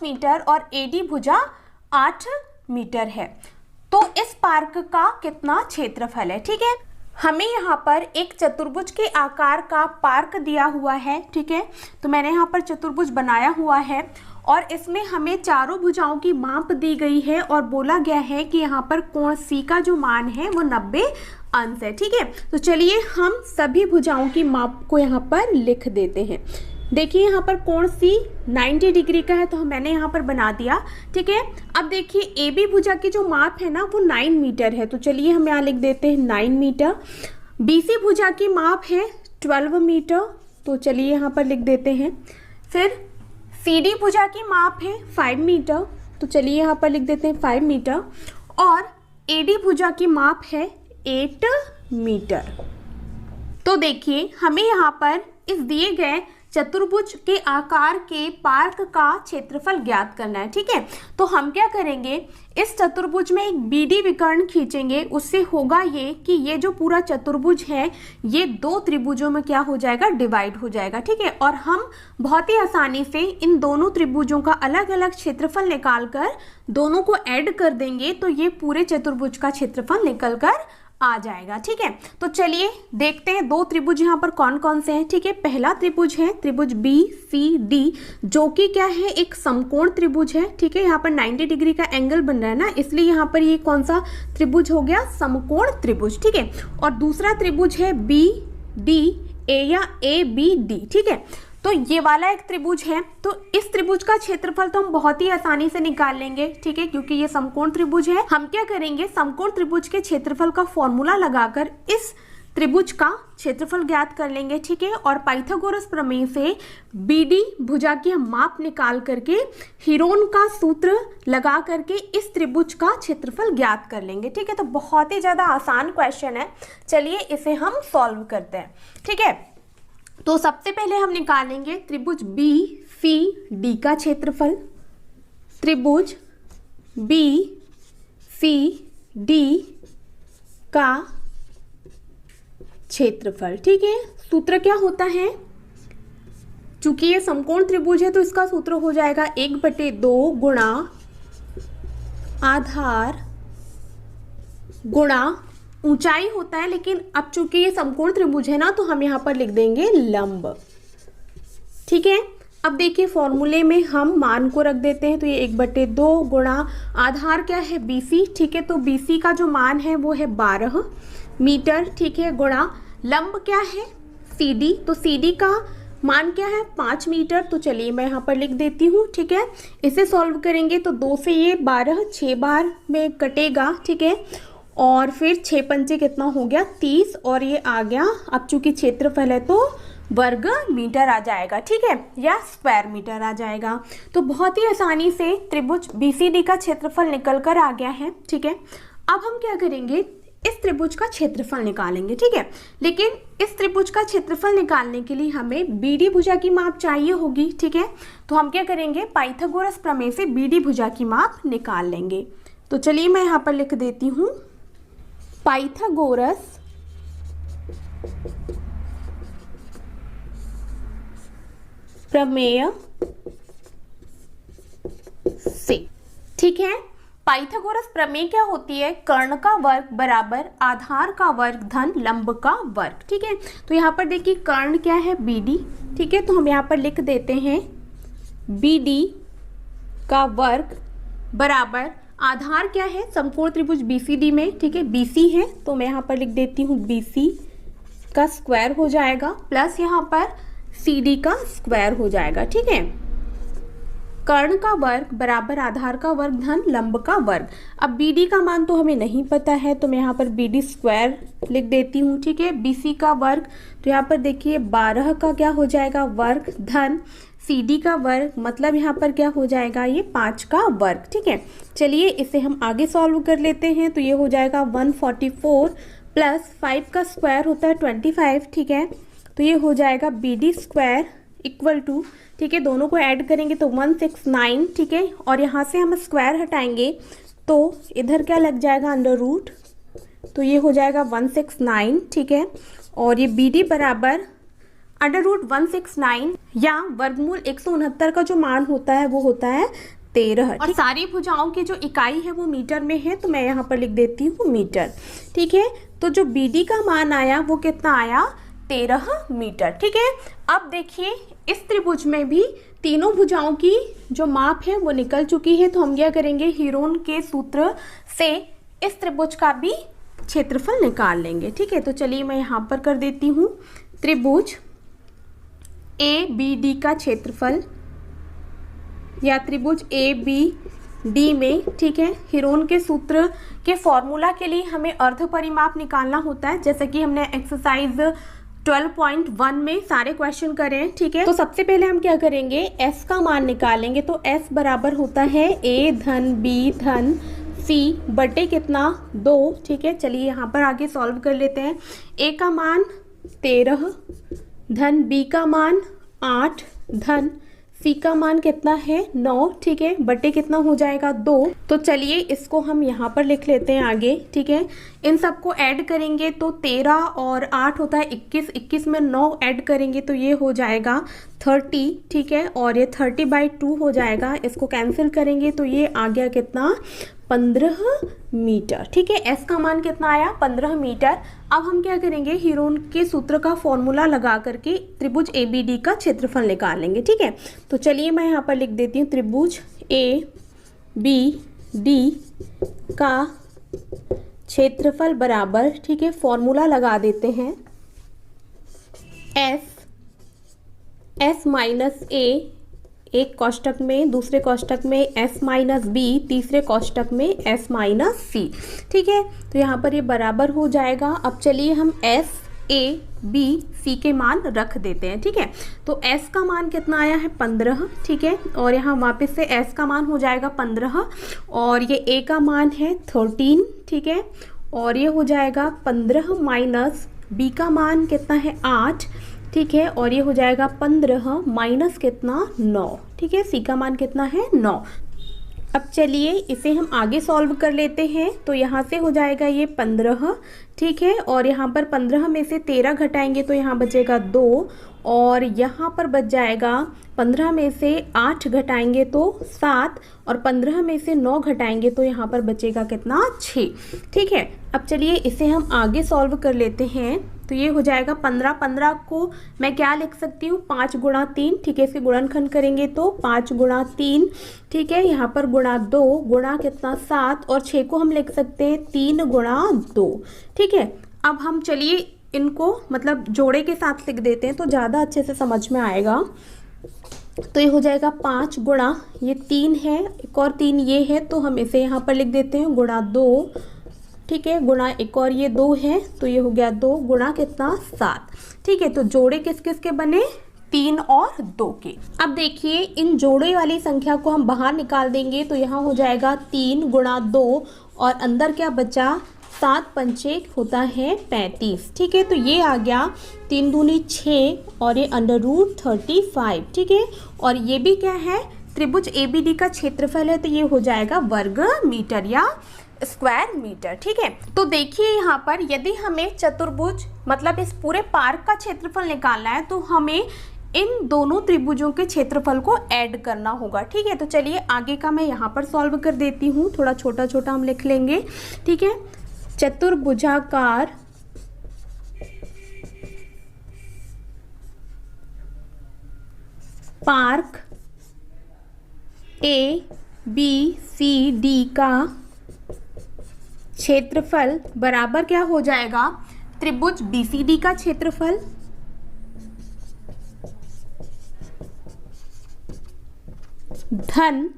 Metre और AD भुजा 8 metre है। तो इस पार्क का कितना क्षेत्रफल है? ठीक है, हमें यहाँ पर एक चतुर्भुज के आकार का पार्क दिया हुआ है। ठीक है, तो मैंने यहाँ पर चतुर्भुज बनाया हुआ है और इसमें हमें चारों भुजाओं की माप दी गई है और बोला गया है कि यहाँ पर कोण सी का जो मान है वो 90 अंश है। ठीक है, तो चलिए हम सभी भुजाओं की माप को यहाँ पर लिख देते हैं। देखिए यहाँ पर कोण सी 90 डिग्री का है तो मैंने यहाँ पर बना दिया। ठीक है, अब देखिए ए बी भुजा की जो माप है ना वो 9 मीटर है, तो चलिए हम यहाँ लिख देते हैं 9 मीटर। बी सी भुजा की माप है 12 मीटर, तो चलिए यहाँ पर लिख देते हैं। फिर सी डी भुजा की माप है 5 मीटर, तो चलिए यहाँ पर लिख देते हैं 5 मीटर। और ए डी भुजा की माप है 8 मीटर। तो देखिए हमें यहाँ पर इस दिए गए चतुर्भुज के आकार के पार्क का क्षेत्रफल ज्ञात करना है। ठीक है, तो हम क्या करेंगे, इस चतुर्भुज में एक बीडी विकर्ण खींचेंगे। उससे होगा ये कि ये जो पूरा चतुर्भुज है ये 2 त्रिभुजों में क्या हो जाएगा, डिवाइड हो जाएगा। ठीक है, और हम बहुत ही आसानी से इन दोनों त्रिभुजों का अलग अलग क्षेत्रफल निकाल कर दोनों को ऐड कर देंगे तो ये पूरे चतुर्भुज का क्षेत्रफल निकल कर आ जाएगा। ठीक है, तो चलिए देखते हैं 2 त्रिभुज यहाँ पर कौन कौन से हैं। ठीक है, पहला त्रिभुज है त्रिभुज बी सी डी, जो कि क्या है, एक समकोण त्रिभुज है। ठीक है, यहाँ पर 90 डिग्री का एंगल बन रहा है ना, इसलिए यहाँ पर ये कौन सा त्रिभुज हो गया, समकोण त्रिभुज। ठीक है, और दूसरा त्रिभुज है बी डी ए या ए बी डी। ठीक है, तो ये वाला एक त्रिभुज है, तो इस त्रिभुज का क्षेत्रफल तो हम बहुत ही आसानी से निकाल लेंगे। ठीक है, क्योंकि ये समकोण त्रिभुज है। हम क्या करेंगे, समकोण त्रिभुज के क्षेत्रफल का फॉर्मूला लगाकर इस त्रिभुज का क्षेत्रफल ज्ञात कर लेंगे। ठीक है, और पाइथागोरस प्रमेय से बीडी भुजा की हम माप निकाल करके हीरोन का सूत्र लगा करके इस त्रिभुज का क्षेत्रफल ज्ञात कर लेंगे। ठीक है, तो बहुत ही ज्यादा आसान क्वेश्चन है, चलिए इसे हम सॉल्व करते हैं। ठीक है, तो सबसे पहले हम निकालेंगे त्रिभुज बी सी डी का क्षेत्रफल। त्रिभुज बी सी डी का क्षेत्रफल। ठीक है, सूत्र क्या होता है, चूंकि ये समकोण त्रिभुज है तो इसका सूत्र हो जाएगा 1/2 गुणा आधार गुणा ऊंचाई होता है, लेकिन अब चूंकि ये समकोण त्रिभुज है ना तो हम यहाँ पर लिख देंगे लंब। ठीक है, अब देखिए फॉर्मूले में हम मान को रख देते हैं, तो ये 1/2 गुणा आधार क्या है, BC। ठीक है, तो BC का जो मान है वो है 12 मीटर। ठीक है, गुणा लंब क्या है, CD, तो CD का मान क्या है, 5 मीटर। तो चलिए मैं यहाँ पर लिख देती हूँ। ठीक है, इसे सॉल्व करेंगे तो 2 से ये 12 6 बार में कटेगा। ठीक है, और फिर 6 पंचे कितना हो गया, 30, और ये आ गया, अब चूंकि क्षेत्रफल है तो वर्ग मीटर आ जाएगा। ठीक है, या स्क्वायर मीटर आ जाएगा। तो बहुत ही आसानी से त्रिभुज BCD का क्षेत्रफल निकल कर आ गया है। ठीक है, अब हम क्या करेंगे, इस त्रिभुज का क्षेत्रफल निकालेंगे। ठीक है, लेकिन इस त्रिभुज का क्षेत्रफल निकालने के लिए हमें बीडी भुजा की माप चाहिए होगी। ठीक है, तो हम क्या करेंगे, पाइथागोरस प्रमेय से बीडी भुजा की माप निकाल लेंगे। तो चलिए मैं यहाँ पर लिख देती हूँ, पाइथागोरस प्रमेय से। ठीक है, पाइथागोरस प्रमेय क्या होती है, कर्ण का वर्ग बराबर आधार का वर्ग धन लंब का वर्ग। ठीक है, तो यहाँ पर देखिए कर्ण क्या है, BD। ठीक है, तो हम यहाँ पर लिख देते हैं BD का वर्ग बराबर आधार क्या है, समकोण त्रिभुज BCD में। ठीक है, BC है तो मैं यहाँ पर लिख देती हूँ BC का स्क्वायर हो जाएगा, प्लस यहाँ पर CD का स्क्वायर हो जाएगा। ठीक है, कर्ण का वर्ग बराबर आधार का वर्ग धन लंब का वर्ग। अब BD का मान तो हमें नहीं पता है तो मैं यहाँ पर BD स्क्वायर लिख देती हूँ। ठीक है, BC का वर्ग, तो यहाँ पर देखिए 12 का क्या हो जाएगा, वर्ग धन CD का वर्ग, मतलब यहाँ पर क्या हो जाएगा, ये 5 का वर्ग। ठीक है, चलिए इसे हम आगे सॉल्व कर लेते हैं। तो ये हो जाएगा 144 प्लस 5 का स्क्वायर होता है 25। ठीक है, तो ये हो जाएगा BD स्क्वायर इक्वल टू, ठीक है, दोनों को ऐड करेंगे तो 169। ठीक है, और यहाँ से हम स्क्वायर हटाएंगे तो इधर क्या लग जाएगा, अंडर रूट, तो ये हो जाएगा 169। ठीक है, और ये BD बराबर √169 या वर्गमूल 169 का जो मान होता है वो होता है 13। और सारी भुजाओं की जो इकाई है वो मीटर में है, तो मैं यहाँ पर लिख देती हूँ मीटर। ठीक है, तो जो BD का मान आया वो कितना आया, 13 मीटर। ठीक है, अब देखिए इस त्रिभुज में भी तीनों भुजाओं की जो माप है वो निकल चुकी है, तो हम क्या करेंगे, हीरोन के सूत्र से इस त्रिभुज का भी क्षेत्रफल निकाल लेंगे। ठीक है, तो चलिए मैं यहाँ पर कर देती हूँ, त्रिभुज ABD का क्षेत्रफल या त्रिभुज ABD में, ठीक है, हीरोन के सूत्र के फॉर्मूला के लिए हमें अर्ध परिमाप निकालना होता है, जैसे कि हमने एक्सरसाइज 12.1 में सारे क्वेश्चन करे हैं। ठीक है, तो सबसे पहले हम क्या करेंगे, S का मान निकालेंगे। तो S बराबर होता है A धन B धन C बटे कितना, 2। ठीक है, चलिए यहाँ पर आगे सॉल्व कर लेते हैं। A का मान 13 धन B का मान 8 धन C का मान कितना है, 9। ठीक है, बटे कितना हो जाएगा, 2। तो चलिए इसको हम यहाँ पर लिख लेते हैं आगे। ठीक है, इन सबको ऐड करेंगे तो 13 और 8 होता है 21, 21 में 9 ऐड करेंगे तो ये हो जाएगा 30। ठीक है, और ये 30/2 हो जाएगा, इसको कैंसिल करेंगे तो ये आ गया कितना, 15 मीटर। ठीक है, S का मान कितना आया, 15 मीटर। अब हम क्या करेंगे, हीरोन के सूत्र का फॉर्मूला लगा करके त्रिभुज ABD का क्षेत्रफल निकाल लेंगे। ठीक है, तो चलिए मैं यहाँ पर लिख देती हूँ, त्रिभुज ABD का क्षेत्रफल बराबर, ठीक है, फॉर्मूला लगा देते हैं, S माइनस A एक कोष्टक में, दूसरे कोष्टक में S माइनस B, तीसरे कोष्टक में S माइनस C। ठीक है, तो यहाँ पर ये बराबर हो जाएगा। अब चलिए हम S, A, B, C के मान रख देते हैं। ठीक है, तो S का मान कितना आया है, 15। ठीक है, और यहाँ वापस से S का मान हो जाएगा 15 और ये A का मान है 13। ठीक है, और ये हो जाएगा 15 माइनस B का मान कितना है, 8। ठीक है, और ये हो जाएगा 15 माइनस कितना, 9। ठीक है, C का मान कितना है, 9। अब चलिए इसे हम आगे सॉल्व कर लेते हैं, तो यहाँ से हो जाएगा ये 15। ठीक है, और यहाँ पर 15 में से 13 घटाएंगे तो यहाँ बचेगा 2 और यहाँ पर बच जाएगा 15 में से 8 घटाएंगे तो 7 और 15 में से 9 घटाएंगे तो यहाँ पर बचेगा कितना, 6। ठीक है, अब चलिए इसे हम आगे सॉल्व कर लेते हैं, तो ये हो जाएगा 15। 15 को मैं क्या लिख सकती हूँ, 5 गुणा 3। ठीक है, इसे गुणनखंड करेंगे तो 5 गुणा 3। ठीक है, यहाँ पर गुणा 2 गुणा कितना, 7 और 6 को हम लिख सकते हैं 3 गुणा 2। ठीक है, अब हम चलिए इनको मतलब जोड़े के साथ लिख देते हैं तो ज़्यादा अच्छे से समझ में आएगा। तो ये हो जाएगा 5 गुणा ये 3 है, एक और 3 ये है, तो हम इसे यहाँ पर लिख देते हैं गुणा 2। ठीक है, गुणा एक और ये 2 है, तो ये हो गया 2 गुणा कितना, 7। ठीक है, तो जोड़े किस किस के बने, 3 और 2 के। अब देखिए इन जोड़े वाली संख्या को हम बाहर निकाल देंगे तो यहाँ हो जाएगा 3 गुणा 2 और अंदर क्या बचा, 7 पंचे होता है 35। ठीक है, तो ये आ गया 3 दूनी 6 और ये √35। ठीक है, और ये भी क्या है, त्रिभुज ABD का क्षेत्रफल है, तो ये हो जाएगा वर्ग मीटर या स्क्वायर मीटर। ठीक है, तो देखिए यहाँ पर यदि हमें चतुर्भुज मतलब इस पूरे पार्क का क्षेत्रफल निकालना है तो हमें इन दोनों त्रिभुजों के क्षेत्रफल को ऐड करना होगा। ठीक है, तो चलिए आगे का मैं यहाँ पर सॉल्व कर देती हूँ, थोड़ा छोटा छोटा हम लिख लेंगे। ठीक है, चतुर्भुजाकार पार्क ABCD का क्षेत्रफल बराबर क्या हो जाएगा, त्रिभुज BCD का क्षेत्रफल धन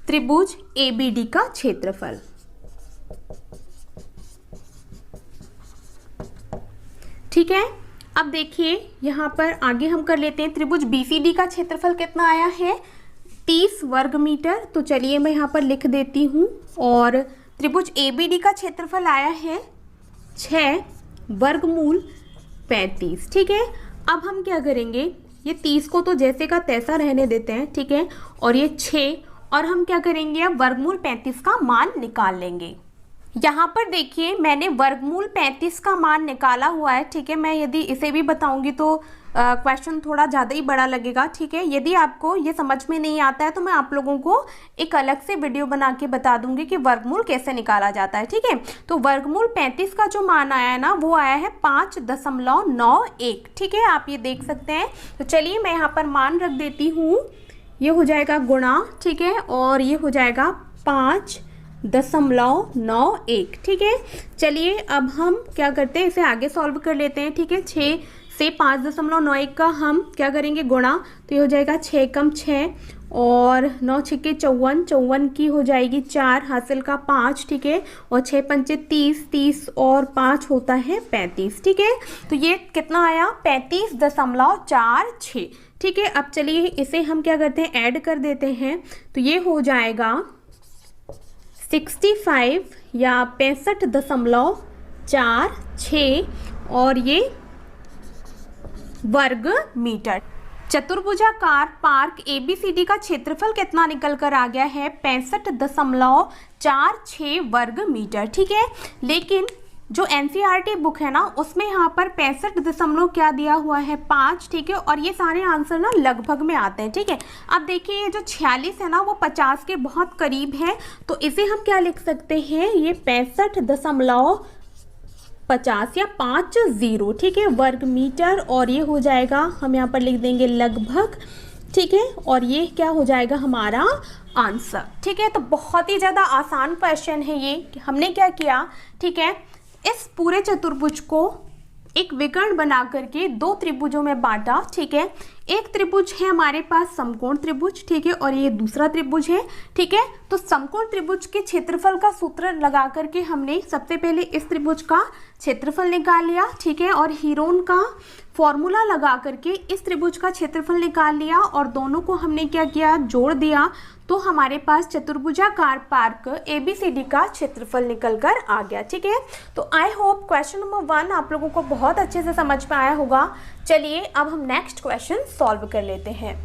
त्रिभुज ABD का क्षेत्रफल। ठीक है, अब देखिए यहाँ पर आगे हम कर लेते हैं, त्रिभुज BCD का क्षेत्रफल कितना आया है, 30 वर्ग मीटर। तो चलिए मैं यहाँ पर लिख देती हूँ, और त्रिभुज ABD का क्षेत्रफल आया है 6 वर्गमूल 35। ठीक है, अब हम क्या करेंगे, ये 30 को तो जैसे का तैसा रहने देते हैं। ठीक है, और ये 6 और हम क्या करेंगे, अब वर्गमूल 35 का मान निकाल लेंगे। यहाँ पर देखिए मैंने वर्गमूल 35 का मान निकाला हुआ है। ठीक है, मैं यदि इसे भी बताऊंगी तो क्वेश्चन थोड़ा ज़्यादा ही बड़ा लगेगा, ठीक है। यदि आपको ये समझ में नहीं आता है तो मैं आप लोगों को एक अलग से वीडियो बना के बता दूंगी कि वर्गमूल कैसे निकाला जाता है, ठीक है। तो वर्गमूल 35 का जो मान आया है ना, वो आया है 5.91, ठीक है, आप ये देख सकते हैं। तो चलिए मैं यहाँ पर मान रख देती हूँ, ये हो जाएगा गुणा, ठीक है, और ये हो जाएगा 5.91, ठीक है। चलिए अब हम क्या करते हैं, इसे आगे सॉल्व कर लेते हैं, ठीक है। 6 से 5.91 का हम क्या करेंगे, गुणा, तो ये हो जाएगा 6 कम 6 और 9 छक्के 54, 54 की हो जाएगी 4, हासिल का 5, ठीक है, और 6 पंचे 30, 30 और 5 होता है 35, ठीक है। तो ये कितना आया, 35.46, ठीक है। अब चलिए इसे हम क्या करते हैं, ऐड कर देते हैं, तो ये हो जाएगा 65 या 65.46 और ये वर्ग मीटर। चतुर्भुजाकार पार्क ABCD का क्षेत्रफल कितना निकल कर आ गया है, 65.46 वर्ग मीटर, ठीक है। लेकिन जो NCERT बुक है ना, उसमें यहाँ पर 65 क्या दिया हुआ है, 5, ठीक है। और ये सारे आंसर ना लगभग में आते हैं, ठीक है। अब देखिए ये जो 46 है ना, वो 50 के बहुत करीब है, तो इसे हम क्या लिख सकते हैं, ये 65.50 या 50, ठीक है, वर्ग मीटर। और ये हो जाएगा, हम यहाँ पर लिख देंगे लगभग, ठीक है, और ये क्या हो जाएगा हमारा आंसर, ठीक है। तो बहुत ही ज़्यादा आसान क्वेश्चन है ये। हमने क्या किया, ठीक है, इस पूरे चतुर्भुज को एक विकर्ण बना करके 2 त्रिभुजों में बांटा, ठीक है। एक त्रिभुज है हमारे पास समकोण त्रिभुज, ठीक है, और ये दूसरा त्रिभुज है, ठीक है। तो समकोण त्रिभुज के क्षेत्रफल का सूत्र लगा करके हमने सबसे पहले इस त्रिभुज का क्षेत्रफल निकाल लिया, ठीक है, और हीरोन का फॉर्मूला लगा करके इस त्रिभुज का क्षेत्रफल निकाल लिया और दोनों को हमने क्या किया, जोड़ दिया, तो हमारे पास चतुर्भुजाकार पार्क ABCD का क्षेत्रफल निकल कर आ गया, ठीक है। तो आई होप क्वेश्चन नंबर 1 आप लोगों को बहुत अच्छे से समझ में आया होगा। चलिए अब हम नेक्स्ट क्वेश्चन सॉल्व कर लेते हैं।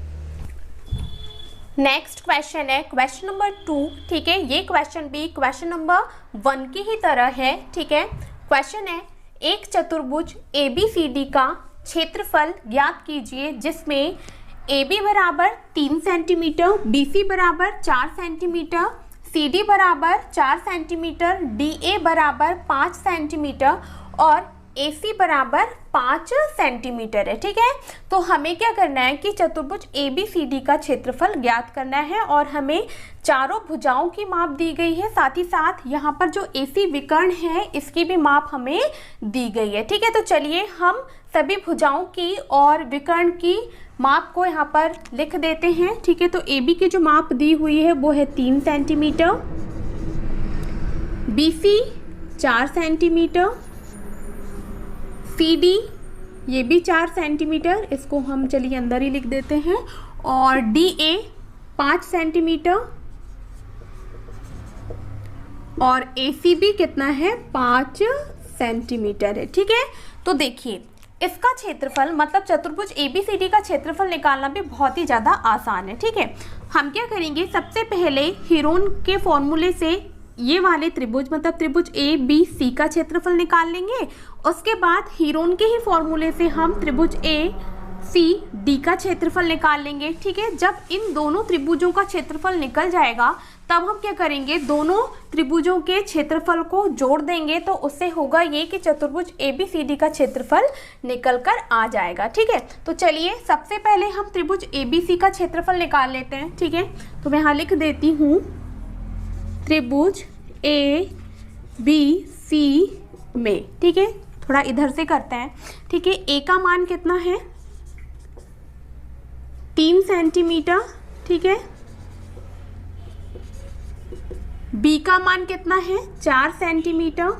नेक्स्ट क्वेश्चन है क्वेश्चन नंबर 2, ठीक है। ये क्वेश्चन भी क्वेश्चन नंबर 1 की ही तरह है, ठीक है। क्वेश्चन है, एक चतुर्भुज ABCD का क्षेत्रफल ज्ञात कीजिए जिसमें AB बराबर 3 सेंटीमीटर, BC बराबर 4 सेंटीमीटर, CD बराबर 4 सेंटीमीटर, DA बराबर 5 सेंटीमीटर और AC बराबर 5 सेंटीमीटर है, ठीक है। तो हमें क्या करना है कि चतुर्भुज ABCD का क्षेत्रफल ज्ञात करना है और हमें चारों भुजाओं की माप दी गई है, साथ ही साथ यहाँ पर जो AC विकर्ण है इसकी भी माप हमें दी गई है, ठीक है। तो चलिए हम सभी भुजाओं की और विकर्ण की माप को यहाँ पर लिख देते हैं, ठीक है। तो AB की जो माप दी हुई है वो है 3 सेंटीमीटर, BC 4 सेंटीमीटर, CD ये भी 4 सेंटीमीटर, इसको हम चलिए अंदर ही लिख देते हैं, और DA 5 सेंटीमीटर और AC भी कितना है, 5 सेंटीमीटर है, ठीक है। तो देखिए इसका क्षेत्रफल मतलब चतुर्भुज ABCD का क्षेत्रफल निकालना भी बहुत ही ज़्यादा आसान है, ठीक है। हम क्या करेंगे, सबसे पहले हीरोन के फॉर्मूले से ये वाले त्रिभुज मतलब त्रिभुज ABC का क्षेत्रफल निकाल लेंगे। उसके बाद हीरोन के ही फॉर्मूले से हम त्रिभुज ACD का क्षेत्रफल निकाल लेंगे, ठीक है। जब इन दोनों त्रिभुजों का क्षेत्रफल निकल जाएगा तब हम क्या करेंगे, दोनों त्रिभुजों के क्षेत्रफल को जोड़ देंगे, तो उससे होगा ये कि चतुर्भुज ABCD का क्षेत्रफल निकल कर आ जाएगा, ठीक है। तो चलिए सबसे पहले हम त्रिभुज ABC का क्षेत्रफल निकाल लेते हैं, ठीक है। तो मैं यहाँ लिख देती हूँ त्रिभुज ABC में, ठीक है। थोड़ा इधर से करते हैं, ठीक है। A का मान कितना है, 3 सेंटीमीटर, ठीक है। B का मान कितना है, 4 सेंटीमीटर,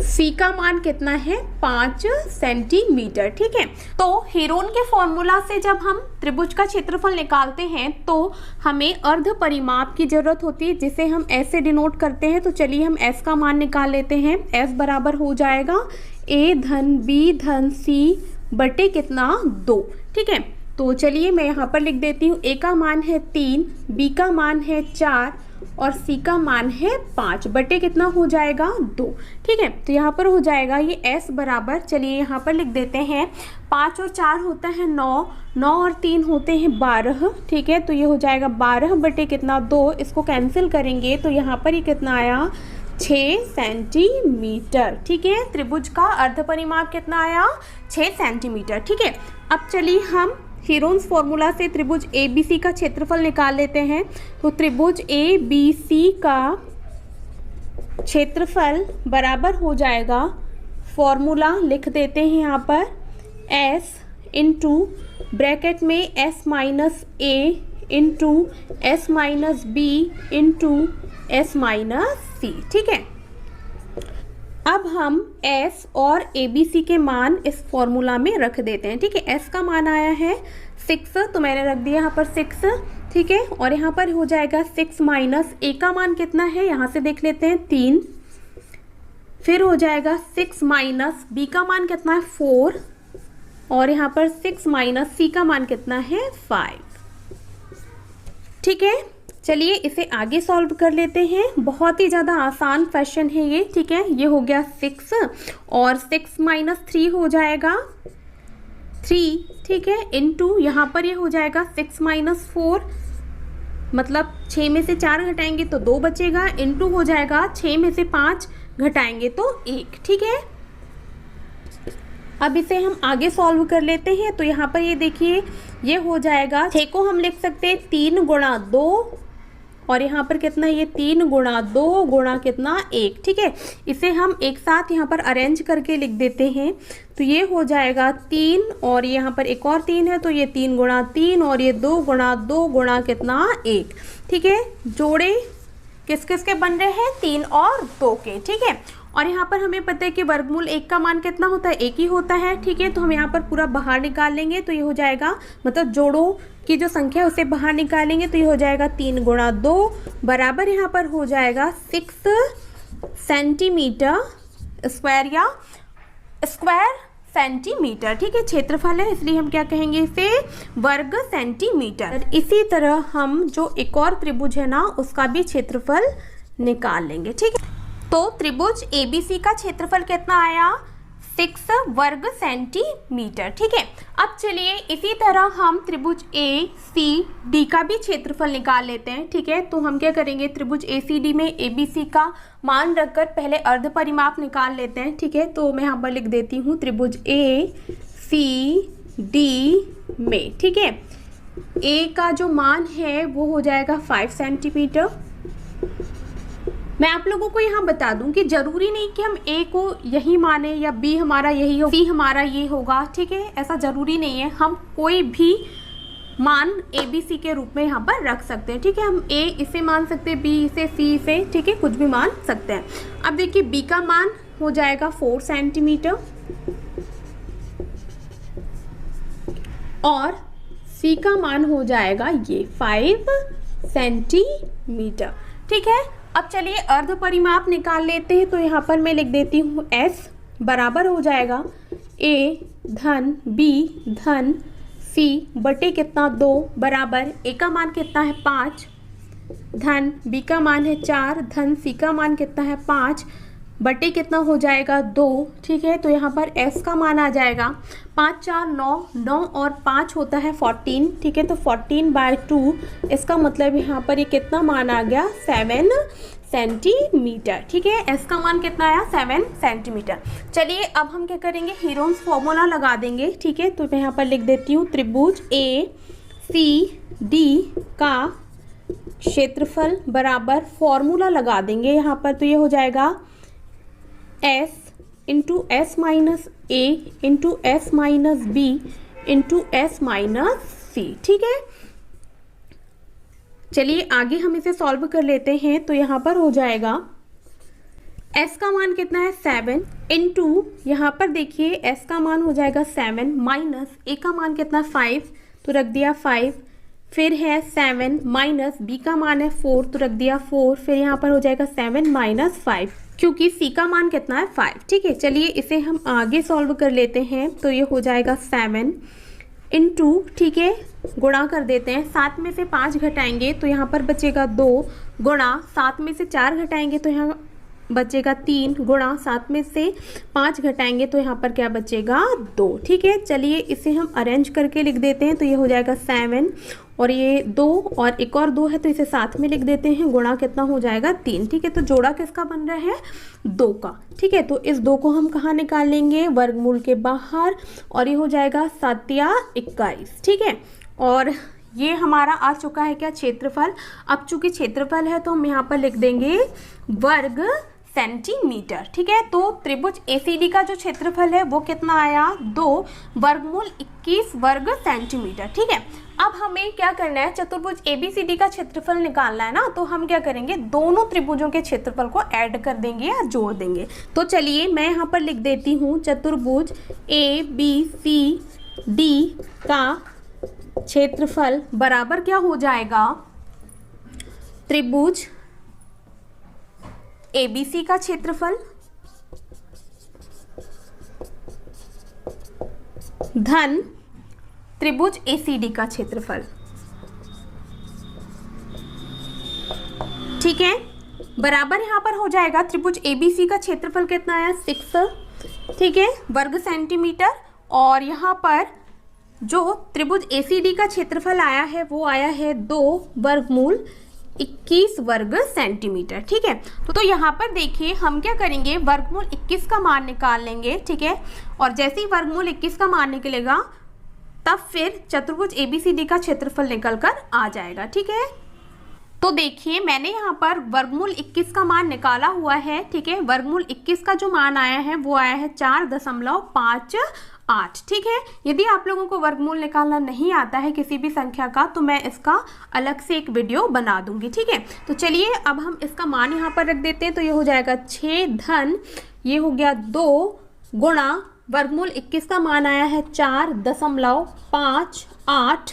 C का मान कितना है, 5 सेंटीमीटर, ठीक है। तो हीरोन के फॉर्मूला से जब हम त्रिभुज का क्षेत्रफल निकालते हैं तो हमें अर्ध परिमाप की जरूरत होती है, जिसे हम S से डिनोट करते हैं। तो चलिए हम S का मान निकाल लेते हैं। S बराबर हो जाएगा A धन B धन C बटे कितना, 2, ठीक है। तो चलिए मैं यहाँ पर लिख देती हूँ, ए का मान है 3, बी का मान है 4 और सी का मान है 5 बटे कितना हो जाएगा 2। ठीक है, तो यहाँ पर हो जाएगा ये s बराबर, चलिए यहाँ पर लिख देते हैं 5 और 4 होता है 9, 9 और 3 होते हैं 12। ठीक है, तो ये हो जाएगा 12 बटे कितना 2, इसको कैंसिल करेंगे तो यहाँ पर ये कितना आया 6 सेंटीमीटर। ठीक है, त्रिभुज का अर्ध परिमाप कितना आया 6 सेंटीमीटर। ठीक है, अब चलिए हम हीरोन्स फॉर्मूला से त्रिभुज ABC का क्षेत्रफल निकाल लेते हैं। तो त्रिभुज ABC का क्षेत्रफल बराबर हो जाएगा, फॉर्मूला लिख देते हैं यहाँ पर, S इंटू ब्रैकेट में S minus A into S minus B into S minus C। ठीक है, अब हम S और ABC के मान इस फॉर्मूला में रख देते हैं। ठीक है, S का मान आया है 6, तो मैंने रख दिया यहाँ पर 6। ठीक है, और यहाँ पर हो जाएगा 6 माइनस A का मान कितना है, यहाँ से देख लेते हैं 3, फिर हो जाएगा 6 माइनस B का मान कितना है 4 और यहाँ पर 6 माइनस C का मान कितना है 5। ठीक है, चलिए इसे आगे सॉल्व कर लेते हैं, बहुत ही ज़्यादा आसान क्वेश्चन है ये। ठीक है, ये हो गया 6 और 6 माइनस 3 हो जाएगा 3। ठीक है, इनटू यहाँ पर ये हो जाएगा 6 माइनस 4, मतलब 6 में से 4 घटाएंगे तो 2 बचेगा, इनटू हो जाएगा 6 में से 5 घटाएंगे तो 1। ठीक है, अब इसे हम आगे सॉल्व कर लेते हैं। तो यहाँ पर ये देखिए, ये हो जाएगा 6 को हम लिख सकते हैं 3 गुणा 2 और यहाँ पर कितना है ये 3 गुणा 2 गुणा कितना 1। ठीक है, इसे हम एक साथ यहाँ पर अरेंज करके लिख देते हैं। तो ये हो जाएगा 3 और यहाँ पर एक और 3 है, तो ये 3 गुणा 3 और ये 2 गुणा 2 गुणा कितना 1। ठीक है, जोड़े किस किस के बन रहे हैं 3 और 2 के। ठीक है, और यहाँ पर हमें पता है कि वर्गमूल 1 का मान कितना होता है 1 ही होता है। ठीक है, तो हम यहाँ पर पूरा बाहर निकाल लेंगे, तो ये हो जाएगा, मतलब जोड़ों की जो संख्या है उसे बाहर निकालेंगे तो ये हो जाएगा 3 गुणा 2 बराबर यहाँ पर हो जाएगा 6 सेंटीमीटर स्क्वायर या स्क्वायर सेंटीमीटर। ठीक है, क्षेत्रफल है इसलिए हम क्या कहेंगे इसे वर्ग सेंटीमीटर। इसी तरह हम जो एक और त्रिभुज है ना उसका भी क्षेत्रफल निकाल लेंगे। ठीक है, तो त्रिभुज ABC का क्षेत्रफल कितना आया 6 वर्ग सेंटीमीटर। ठीक है, अब चलिए इसी तरह हम त्रिभुज ACD का भी क्षेत्रफल निकाल लेते हैं। ठीक है, तो हम क्या करेंगे, त्रिभुज ACD में ABC का मान रखकर पहले अर्ध परिमाप निकाल लेते हैं। ठीक है, तो मैं यहाँ पर लिख देती हूँ त्रिभुज ACD में। ठीक है, A का जो मान है वो हो जाएगा 5 सेंटीमीटर। मैं आप लोगों को यहाँ बता दूं कि जरूरी नहीं कि हम A को यही माने या B हमारा यही हो, C हमारा ये होगा। ठीक है, ऐसा जरूरी नहीं है, हम कोई भी मान ABC के रूप में यहाँ पर रख सकते हैं। ठीक है, हम A इसे मान सकते हैं, B इसे, C इसे, ठीक है, कुछ भी मान सकते हैं। अब देखिए B का मान हो जाएगा 4 सेंटीमीटर और C का मान हो जाएगा ये 5 सेंटीमीटर। ठीक है, अब चलिए अर्ध परिमाप निकाल लेते हैं। तो यहाँ पर मैं लिख देती हूँ S बराबर हो जाएगा A धन B धन C बटे कितना 2 बराबर A का मान कितना है 5 धन B का मान है 4 धन C का मान कितना है 5 बटे कितना हो जाएगा 2। ठीक है, तो यहाँ पर S का मान आ जाएगा 5 4 9, 9 और 5 होता है 14। ठीक है, तो 14/2, इसका मतलब यहाँ पर ये कितना मान आ गया 7 सेंटीमीटर। ठीक है, S का मान कितना आया 7 सेंटीमीटर। चलिए अब हम क्या करेंगे, हीरोन्स फॉर्मूला लगा देंगे। ठीक है, तो मैं यहाँ पर लिख देती हूँ त्रिभुज ACD का क्षेत्रफल बराबर फॉर्मूला लगा देंगे यहाँ पर। तो ये हो जाएगा S into S minus A into S minus B into S minus C। ठीक है, चलिए आगे हम इसे सॉल्व कर लेते हैं। तो यहाँ पर हो जाएगा S का मान कितना है 7 इंटू यहाँ पर देखिए S का मान हो जाएगा 7 माइनस A का मान कितना 5, तो रख दिया 5, फिर है 7 माइनस B का मान है 4, तो रख दिया 4, फिर यहाँ पर हो जाएगा 7 माइनस 5 क्योंकि C का मान कितना है 5। ठीक है, चलिए इसे हम आगे सॉल्व कर लेते हैं। तो ये हो जाएगा 7 इनटू, ठीक है, गुणा कर देते हैं। 7 में से 5 घटाएंगे तो यहाँ पर बचेगा 2, गुणा 7 में से 4 घटाएंगे तो यहाँ बचेगा 3, गुणा 7 में से 5 घटाएंगे तो यहाँ पर क्या बचेगा 2। ठीक है, चलिए इसे हम अरेंज करके लिख देते हैं। तो ये हो जाएगा 7 और ये 2 और एक और 2 है तो इसे साथ में लिख देते हैं। गुणा कितना हो जाएगा 3। ठीक है, तो जोड़ा किसका बन रहा है 2 का। ठीक है, तो इस 2 को हम कहाँ निकाल लेंगे, वर्गमूल के बाहर, और ये हो जाएगा 7 या 21। ठीक है, और ये हमारा आ चुका है क्या क्षेत्रफल। अब चूंकि क्षेत्रफल है तो हम यहाँ पर लिख देंगे वर्ग सेंटीमीटर। ठीक है, तो त्रिभुज एसीडी का जो क्षेत्रफल है वो कितना आया 2 वर्गमूल 21 वर्ग सेंटीमीटर। ठीक है, अब हमें क्या करना है, चतुर्भुज एबीसीडी का क्षेत्रफल निकालना है ना, तो हम क्या करेंगे, दोनों त्रिभुजों के क्षेत्रफल को ऐड कर देंगे या जोड़ देंगे। तो चलिए मैं यहाँ पर लिख देती हूँ चतुर्भुज एबीसीडी का क्षेत्रफल बराबर क्या हो जाएगा, त्रिभुज एबीसी का क्षेत्रफल धन त्रिभुज एसीडी का क्षेत्रफल। ठीक है, बराबर यहां पर हो जाएगा त्रिभुज एबीसी का क्षेत्रफल कितना आया 6, ठीक है, वर्ग सेंटीमीटर, और यहां पर जो त्रिभुज एसीडी का क्षेत्रफल आया है वो आया है 2 वर्गमूल 21 वर्ग सेंटीमीटर। ठीक है, तो यहाँ पर देखिए हम क्या करेंगे, वर्गमूल 21 का मान निकाल लेंगे। ठीक है, और जैसे ही वर्गमूल 21 का मान निकलेगा तब फिर चतुर्भुज एबीसीडी का क्षेत्रफल निकल कर आ जाएगा। ठीक है, तो देखिए मैंने यहाँ पर वर्गमूल 21 का मान निकाला हुआ है। ठीक है, वर्गमूल 21 का जो मान आया है वो आया है 4.58। ठीक है, यदि आप लोगों को वर्गमूल निकालना नहीं आता है किसी भी संख्या का तो मैं इसका अलग से एक वीडियो बना दूंगी। ठीक है, तो चलिए अब हम इसका मान यहाँ पर रख देते हैं। तो ये हो जाएगा 6 धन, ये हो गया 2 गुणा वर्गमूल 21 का मान आया है 4.58।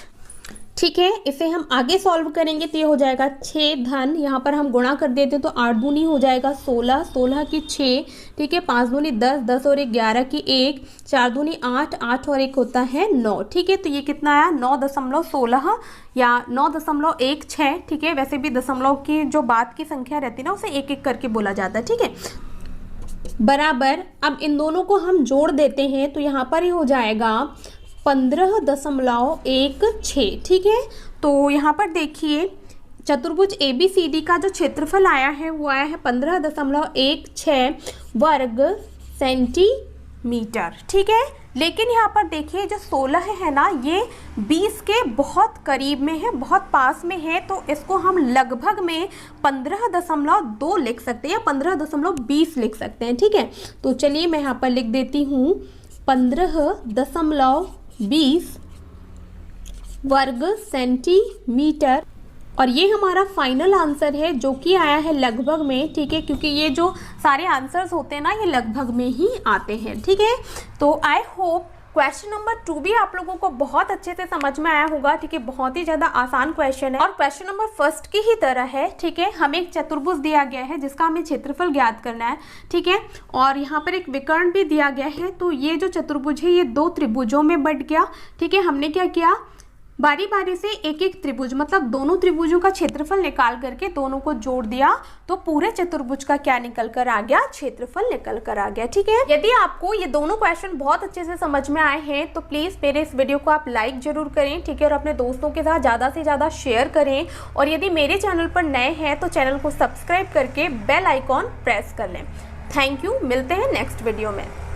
ठीक है, इसे हम आगे सॉल्व करेंगे तो ये हो जाएगा 6 धन, यहाँ पर हम गुणा कर देते तो 8 दूनी हो जाएगा 16, 16 की 6, ठीक है, 5 दूनी 10, 10 और 1 11 की 1, 4 दूनी 8, 8 और 1 होता है 9। ठीक है, तो ये कितना आया 9.16 या 9.16। ठीक है, वैसे भी दशमलव की जो बाद की संख्या रहती है ना उसे एक एक करके बोला जाता है। ठीक है, बराबर अब इन दोनों को हम जोड़ देते हैं तो यहाँ पर ही हो जाएगा 15.16। ठीक है, तो यहाँ पर देखिए चतुर्भुज एबीसीडी का जो क्षेत्रफल आया है वो आया है 15.16 वर्ग सेंटीमीटर। ठीक है, लेकिन यहाँ पर देखिए जो 16 है ना ये 20 के बहुत करीब में है, बहुत पास में है, तो इसको हम लगभग में 15.2 लिख सकते हैं या 15.20 लिख सकते हैं। ठीक है, तो चलिए मैं यहाँ पर लिख देती हूँ 15.20 वर्ग सेंटीमीटर, और ये हमारा फाइनल आंसर है जो कि आया है लगभग में। ठीक है, क्योंकि ये जो सारे आंसर्स होते हैं ना ये लगभग में ही आते हैं। ठीक है, तो आई होप क्वेश्चन नंबर 2 भी आप लोगों को बहुत अच्छे से समझ में आया होगा। ठीक है, बहुत ही ज़्यादा आसान क्वेश्चन है और क्वेश्चन नंबर 1 की ही तरह है। ठीक है, हमें एक चतुर्भुज दिया गया है जिसका हमें क्षेत्रफल ज्ञात करना है। ठीक है, और यहाँ पर एक विकर्ण भी दिया गया है, तो ये जो चतुर्भुज है ये 2 त्रिभुजों में बंट गया। ठीक है, हमने क्या किया, बारी बारी से एक एक त्रिभुज मतलब दोनों त्रिभुजों का क्षेत्रफल निकाल करके दोनों को जोड़ दिया तो पूरे चतुर्भुज का क्या निकल कर आ गया, क्षेत्रफल निकल कर आ गया। ठीक है, यदि आपको ये दोनों क्वेश्चन बहुत अच्छे से समझ में आए हैं तो प्लीज मेरे इस वीडियो को आप लाइक जरूर करें। ठीक है, और अपने दोस्तों के साथ ज़्यादा से ज़्यादा शेयर करें, और यदि मेरे चैनल पर नए हैं तो चैनल को सब्सक्राइब करके बेल आइकॉन प्रेस कर लें। थैंक यू, मिलते हैं नेक्स्ट वीडियो में।